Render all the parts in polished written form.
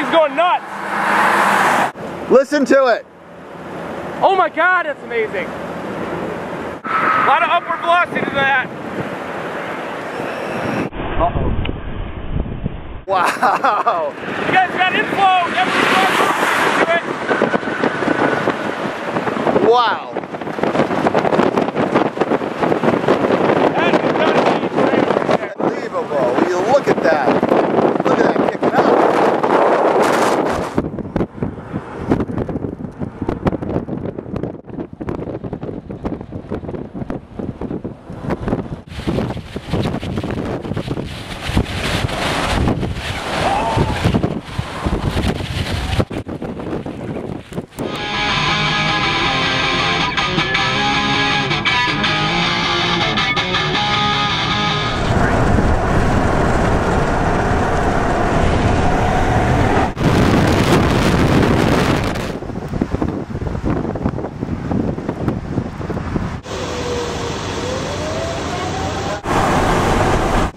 thing's going nuts. Listen to it. Oh my God, that's amazing. A lot of upward velocity to that. Uh-oh. Wow. You guys got inflow. Every Wow. that is gotta be great right there. Unbelievable. Will you look at that? Look at that kicking up.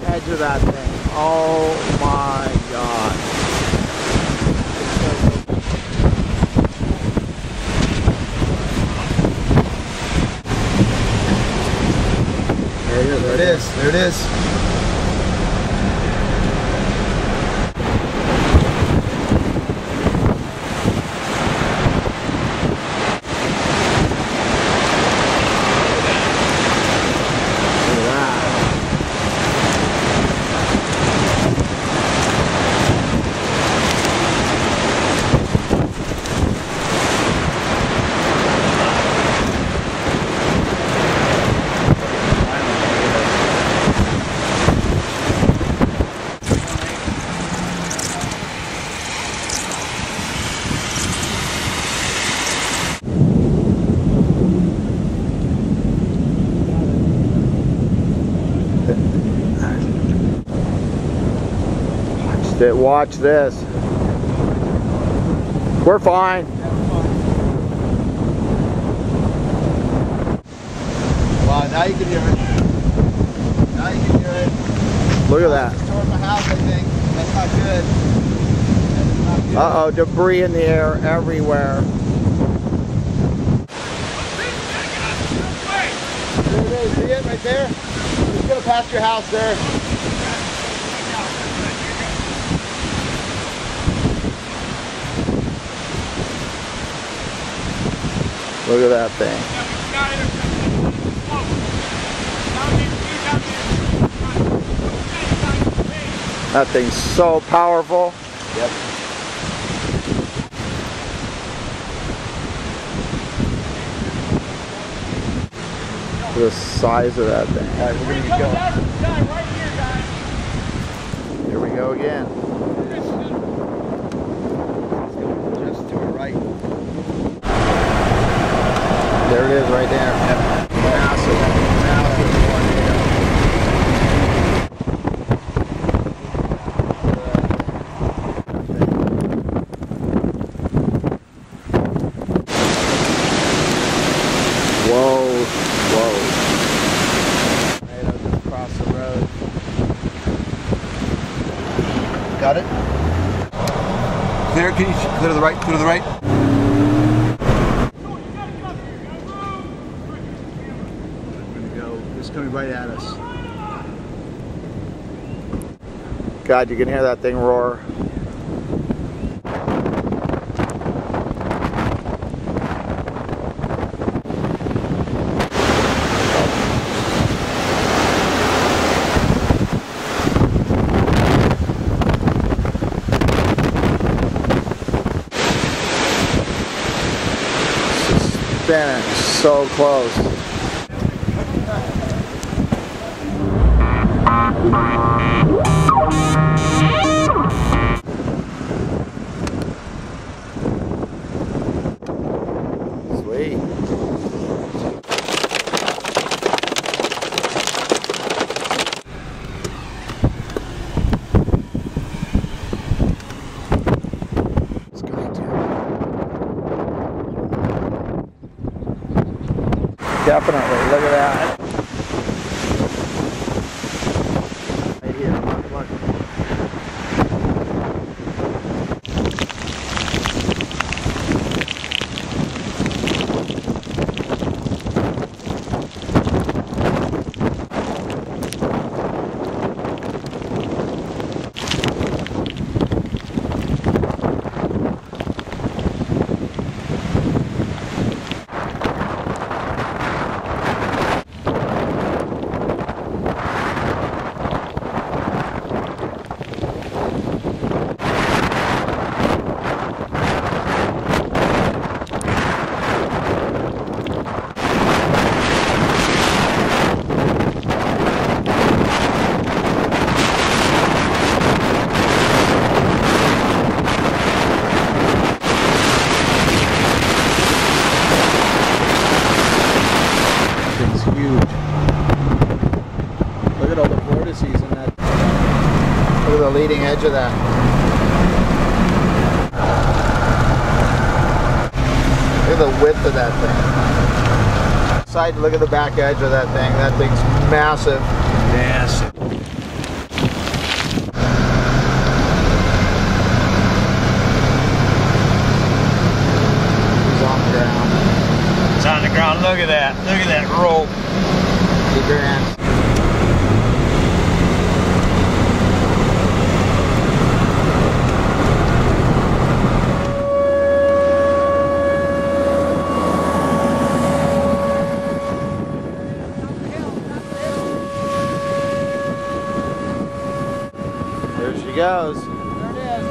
Edge of that thing. Oh my God. There it is. There it is. Watch this. We're fine. Wow, now you can hear it. Now you can hear it. Look at that. It's toward my house, I think. That's not good. That's not good. Uh-oh, debris in the air everywhere. There it is. See it right there? It's going to pass your house there. Look at that thing. That thing's so powerful. Yep. The size of that thing. All right, we're gonna get going. Here we go again. Just to our right. There it is right there. Yep. Massive, massive tornado. Whoa, whoa. Tornado just across the road. Got it? Clear, can you clear to the right, clear to the right? Coming right at us. God, you can hear that thing roar. It's spinning so close. Sweet. It's going to. Definitely. Look at that. Right here. Look. the leading edge of that. Look at the width of that thing. Side, look at the back edge of that thing. That thing's massive. Massive. He's on the ground. It's on the ground. Look at that. Look at that rope. Keep your hands. There she goes. There it is.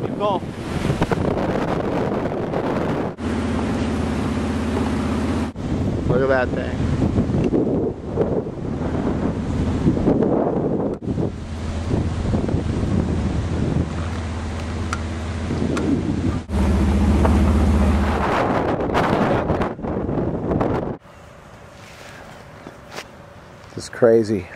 Keep going. Look at that thing. This is crazy.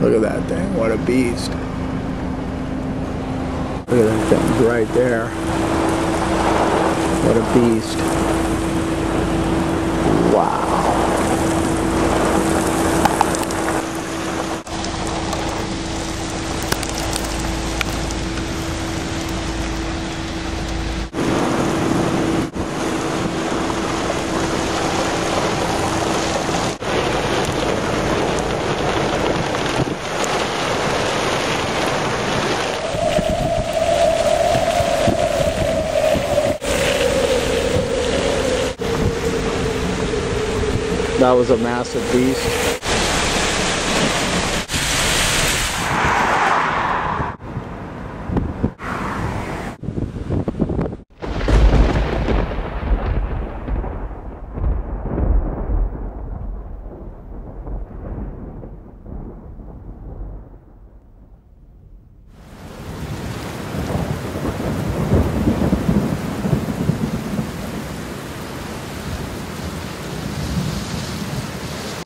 Look at that thing, what a beast. Look at that thing right there. What a beast. Wow. That was a massive beast.